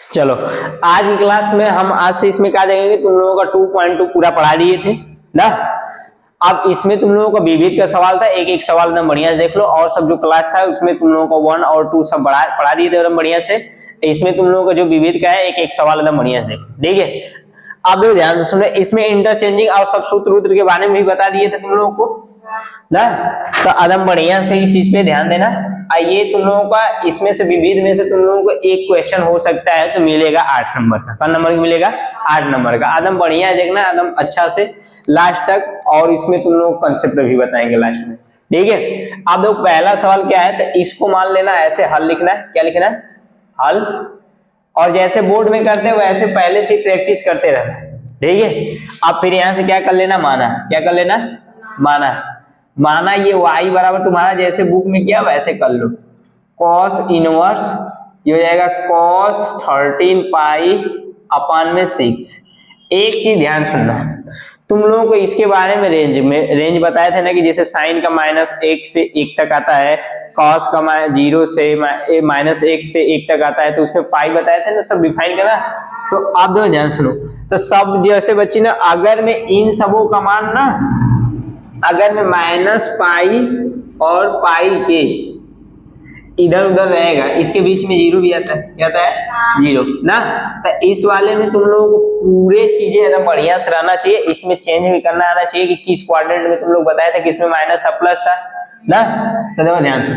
चलो आज की क्लास में हम आज से इसमें क्या देखेंगे, तुम लोगों का 2.2 पूरा पढ़ा दिए थे ना। अब इसमें तुम लोगों का विविध का सवाल था, एक एक सवाल एकदम बढ़िया से देख लो, और सब जो क्लास था उसमें तुम लोगों को 1 और 2 सब पढ़ा दिए थे एकदम बढ़िया से। इसमें तुम लोगों का जो विविध का है एक एक सवाल एकदम बढ़िया से देख, ठीक है। अब देखो ध्यान से सुनो, इसमें इंटरचेंजिंग और सब सूत्र वूत्र के बारे में भी बता दिए थे तुम लोगों को ना। तो एकदम बढ़िया से इस चीज पे ध्यान देना। आइए तुम लोगों का इसमें से विविध में से तुम लोगों को एक क्वेश्चन हो सकता है तो मिलेगा 8 नंबर का। कितना नंबर का मिलेगा? 8 नंबर का। एकदम बढ़िया देखना एकदम अच्छा से लास्ट तक, और इसमें तुम लोग कंसेप्ट भी बताएंगे लास्ट में, ठीक है। अब देखो पहला सवाल क्या है, तो इसको मान लेना ऐसे हल लिखना है। क्या लिखना है? हल। और जैसे बोर्ड में करते हैं वैसे पहले से प्रैक्टिस करते रहना, ठीक है। अब फिर यहाँ से क्या कर लेना? माना। क्या कर लेना? माना। माना ये y बराबर तुम्हारा जैसे बुक में किया वैसे कर लो। cos इनवर्स ये हो जाएगा cos 13 पाई अपन में 6। एक चीज ध्यान सुनना, तुम लोगों को इसके बारे में रेंज बताए थे ना कि जैसे साइन का -1 से 1 तक आता है, cos का 0 से -1 से 1 तक आता है, तो उसमें पाई बताए थे ना, सब डिफाइन करना। तो आप दोनों ध्यान सुनो, तो सब जैसे बच्ची ना, अगर मैं इन सबों का मान ना, अगर मैं -पाई और पाई के इधर उधर रहेगा, इसके बीच में 0 भी आता है, क्या आता है? 0 ना। तो इस वाले में तुम लोगों को पूरे चीजें एकदम बढ़िया से रहना चाहिए, इसमें चेंज भी करना आना चाहिए कि किस क्वाड्रेंट में तुम लोग बताए थे किसमें माइनस था प्लस था ना। तो देखो ध्यान से,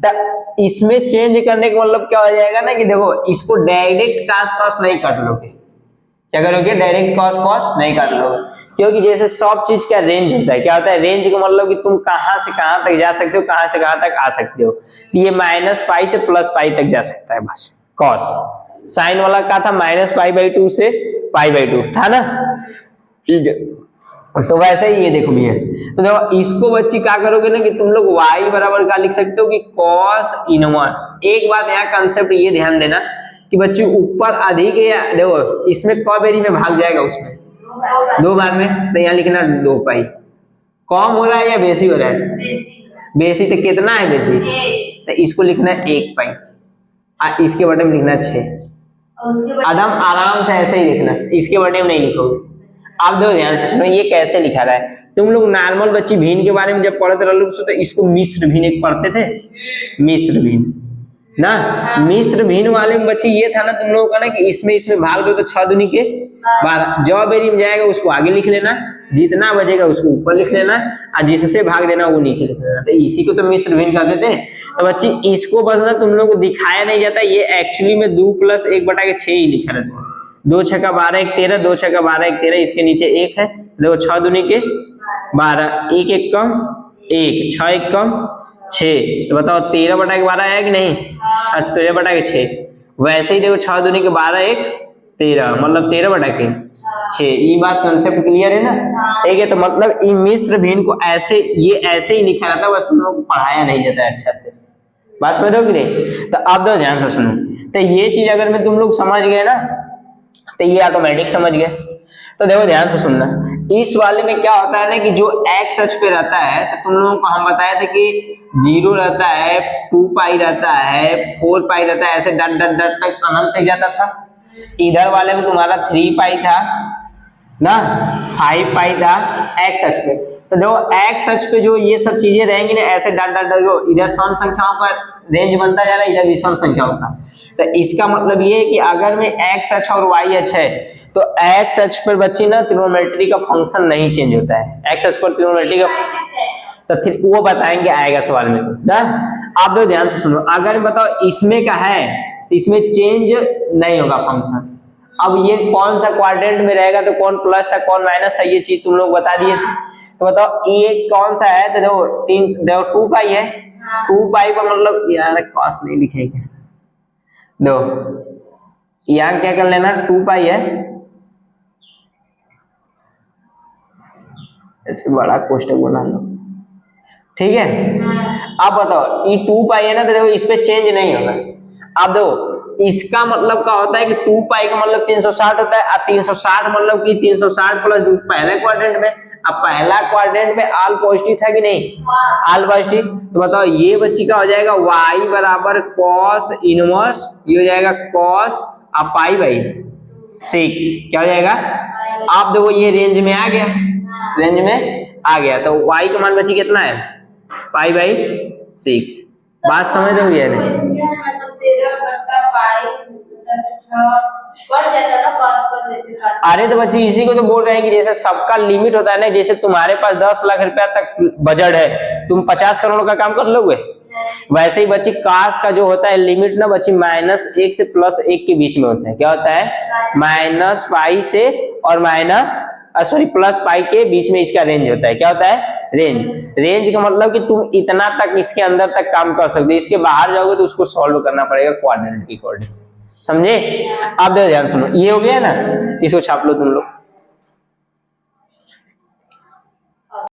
तो इसमें चेंज करने का मतलब क्या हो जाएगा ना कि देखो इसको डायरेक्ट cos नहीं काट लोगे। क्या करोगे? डायरेक्ट cos नहीं काट लोगे, क्योंकि जैसे सब चीज का रेंज होता है। क्या होता है? रेंज का मतलब कि तुम कहां से कहां तक जा सकते हो, कहां से कहां तक आ सकते हो। ये -पाई से +पाई तक जा सकता है बस। cos साइन वाला क्या था? -पाई/2 से पाई/2 था ना, ठीक है। तो वैसे ही ये देखो भैया, तो देखो इसको बच्ची क्या करोगे ना कि तुम लोग y बराबर क्या लिख सकते हो कि cos इनवर्स। एक बात यहाँ कंसेप्ट ये ध्यान देना कि बच्ची ऊपर अधिक है, देखो इसमें क बेरी में भाग जाएगा, उसमें 2 बार में, तो यहाँ लिखना 2 पाई। कम हो रहा है या बेसी हो रहा है? बेसी। तो कितना है बेसी? तो इसको लिखना है 1 पाई, इसके बटे में लिखना 6। एकदम आराम से ऐसे ही लिखना, इसके बटे में नहीं लिखोगे। आप दो ध्यान से सुनो, ये कैसे लिखा रहा है। तुम लोग नॉर्मल बच्ची भीन के बारे में जब पढ़ते रहो तो इसको मिश्र भीन एक पढ़ते थे, मिश्र भीन ना। मिश्र भीन वाले में बच्चे ये था ना तुम लोगों का ना कि इसमें भाग दो तो 6 दूनी के 12। जो बेरी में जाएगा उसको आगे लिख लेना, जितना बचेगा उसको ऊपर लिख लेना, और जिससे भाग देना वो नीचे लिख लेना। तो इसी को तो मिश्र भिन्न कहते थे। तो बच्ची इसको बस ना तुम लोग को दिखाया नहीं जाता, ये एक्चुअली में 2 + 1/6 ही लिखा रहता है। 2 × 12 = 13, 2 × 12 = 13, इसके नीचे 1 है। देखो 6 दूनी के 12, 1 1 कम 1, 6 1 कम 6। तो बताओ 13/12 है कि नहीं? 13/6। वैसे ही देखो 6 दूनी के 12, 1 13, मतलब 13/6। ये बात कंसेप्ट क्लियर है ना? ठीक है। तो मतलब ये मिश्र भिन्न को ऐसे ये ऐसे ही लिखा रहता है, बस तुम लोग को पढ़ाया नहीं जाता है अच्छा से। बात समझ रहे हो कि नहीं? तो आप दो ध्यान से सुनो, तो ये चीज अगर मैं तुम लोग समझ गए ना तो ये ऑटोमेटिक समझ गए। तो देखो ध्यान से सुनना, इस वाले में क्या होता है ना कि जो x अक्ष पे रहता है, तो तुम लोगों को हम बताए थे कि 0 रहता है, 2 पाई रहता है, 4 पाई रहता है, ऐसे डट डट डट तक अनंत तक जाता था। इधर वाले में तुम्हारा 3 पाई था ना, 5 पाई था x अक्ष पे। तो देखो x अक्ष पे जो ये सब चीजें रहेंगी ना, ऐसे डट डट डट, इधर सम संख्याओं का रेंज बनता जा रहा है, इधर विषम संख्याओं का। तो इसका मतलब ये है कि अगर में x अक्ष और y अक्ष है तो x अक्ष पर बच्ची ना ट्रिग्नोमेट्री का फंक्शन नहीं चेंज होता है। x अक्ष पर ट्रिग्नोमेट्री का तो फिर वो बताएंगे आएगा सवाल में ना। आप लोग ध्यान से सुनो, अगर बताओ इसमें का है तो इसमें चेंज नहीं होगा फंक्शन। अब ये कौन सा क्वाड्रेंट में रहेगा, तो कौन प्लस था कौन माइनस था, ये चीज तुम लोग बता दिए थे। तो बताओ ये कौन सा है, तो देखो 2 पाई है। 2 पाई का मतलब यार कॉस नहीं लिखेगा, दो यहाँ क्या कर लेना, 2 पाई है, ऐसे बड़ा कोष्टक बना लो, ठीक है। अब बताओ ये 2 पाई है ना, तो देखो इस पे चेंज नहीं होगा। अब देखो इसका मतलब क्या होता है कि 2 पाई का मतलब 360 होता है, और 360 मतलब कि 360 + 2 पहले क्वाड्रेंट में। अब पहला क्वाड्रेंट में आल पॉजिटिव था कि नहीं? आल पॉजिटिव। तो बताओ ये बच्ची का हो जाएगा y बराबर cos इनवर्स, ये हो जाएगा cos अब पाई बाई 6 क्या हो जाएगा? आप देखो ये रेंज में आ गया, रेंज में आ गया, तो y का मान बची कितना है? Pi by 6। बात समझ रहे हो या नहीं? अरे तो बच्चे इसी को तो बोल रहे हैं कि जैसे सबका लिमिट होता है ना, जैसे तुम्हारे पास 10 लाख रुपया तक बजट है, तुम 50 करोड़ का काम कर लोगे? वैसे ही बच्ची काश का जो होता है लिमिट ना बच्ची -1 से +1 के बीच में होता है। क्या होता है? -पाई से और प्लस पाई के बीच में इसका रेंज होता है। क्या होता है? रेंज। रेंज का मतलब कि तुम इतना तक इसके अंदर तक काम कर सकते हो, इसके बाहर जाओगे तो उसको सॉल्व करना पड़ेगा क्वाड्रेंट की अकॉर्डिंग। समझे? अब देखो ध्यान सुनो, ये हो गया ना, इसको छाप लो तुम लोग।